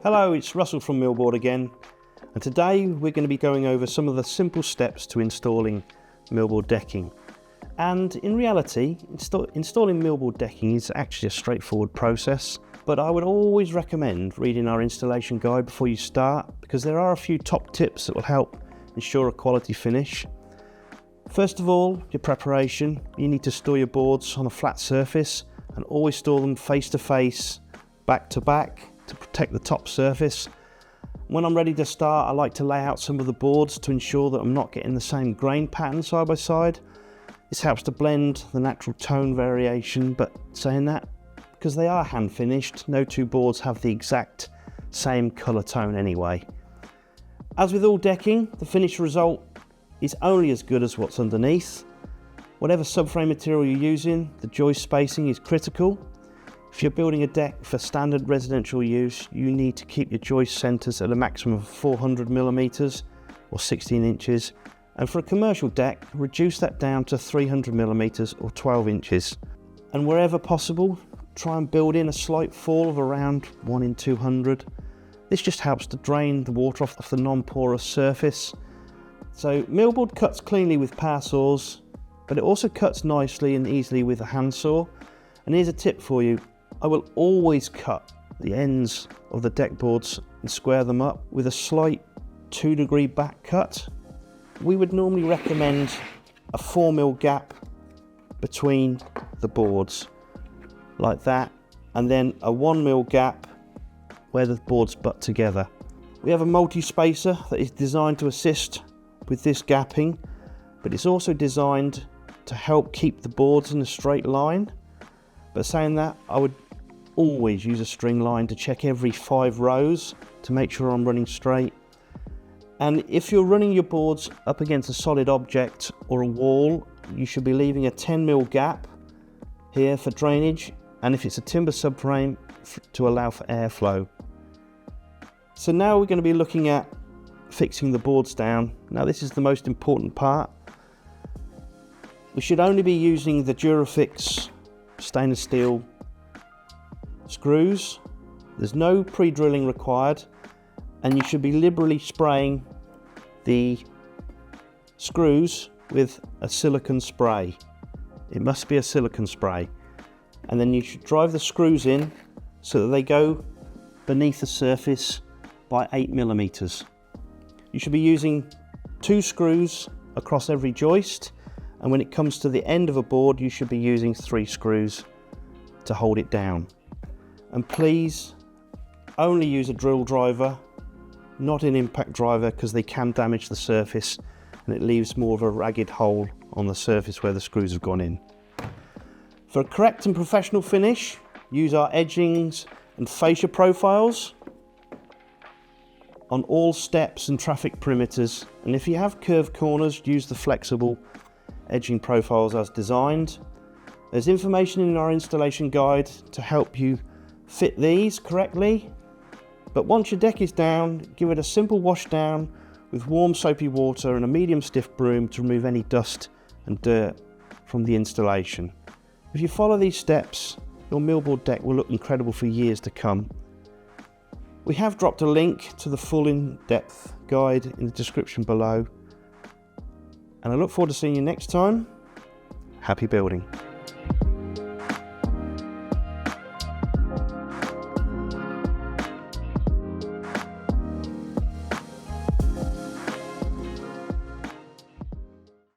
Hello, it's Russell from Millboard again, and today we're going to be going over some of the simple steps to installing millboard decking. And in reality, installing millboard decking is actually a straightforward process, but I would always recommend reading our installation guide before you start, because there are a few top tips that will help ensure a quality finish. First of all, your preparation. You need to store your boards on a flat surface and always store them face to face, back to back, to protect the top surface. When I'm ready to start, I like to lay out some of the boards to ensure that I'm not getting the same grain pattern side by side. This helps to blend the natural tone variation, but saying that, because they are hand finished, no two boards have the exact same colour tone anyway. As with all decking, the finished result is only as good as what's underneath. Whatever subframe material you're using, the joist spacing is critical. If you're building a deck for standard residential use, you need to keep your joist centres at a maximum of 400mm or 16 inches, and for a commercial deck, reduce that down to 300mm or 12 inches. And wherever possible, try and build in a slight fall of around 1 in 200. This just helps to drain the water off the non-porous surface. So millboard cuts cleanly with power saws, but it also cuts nicely and easily with a handsaw. And here's a tip for you. I will always cut the ends of the deck boards and square them up with a slight 2-degree back cut. We would normally recommend a 4mm gap between the boards, like that, and then a 1mm gap where the boards butt together. We have a multi-spacer that is designed to assist with this gapping, but it's also designed to help keep the boards in a straight line. But saying that, I would always use a string line to check every 5 rows to make sure I'm running straight. And if you're running your boards up against a solid object or a wall, you should be leaving a 10mm gap here for drainage, and if it's a timber subframe, to allow for airflow. So now we're going to be looking at fixing the boards down. Now this is the most important part. We should only be using the Durafix stainless steel screws. There's no pre-drilling required, and you should be liberally spraying the screws with a silicone spray. It must be a silicone spray, and then you should drive the screws in so that they go beneath the surface by 8mm. You should be using 2 screws across every joist, and when it comes to the end of a board, you should be using 3 screws to hold it down. And please only use a drill driver, not an impact driver, because they can damage the surface and it leaves more of a ragged hole on the surface where the screws have gone in. For a correct and professional finish, use our edgings and fascia profiles on all steps and traffic perimeters. And if you have curved corners, use the flexible edging profiles as designed. There's information in our installation guide to help you fit these correctly. But once your deck is down, give it a simple wash down with warm soapy water and a medium stiff broom to remove any dust and dirt from the installation. If you follow these steps, your millboard deck will look incredible for years to come. We have dropped a link to the full in-depth guide in the description below, and I look forward to seeing you next time. Happy building.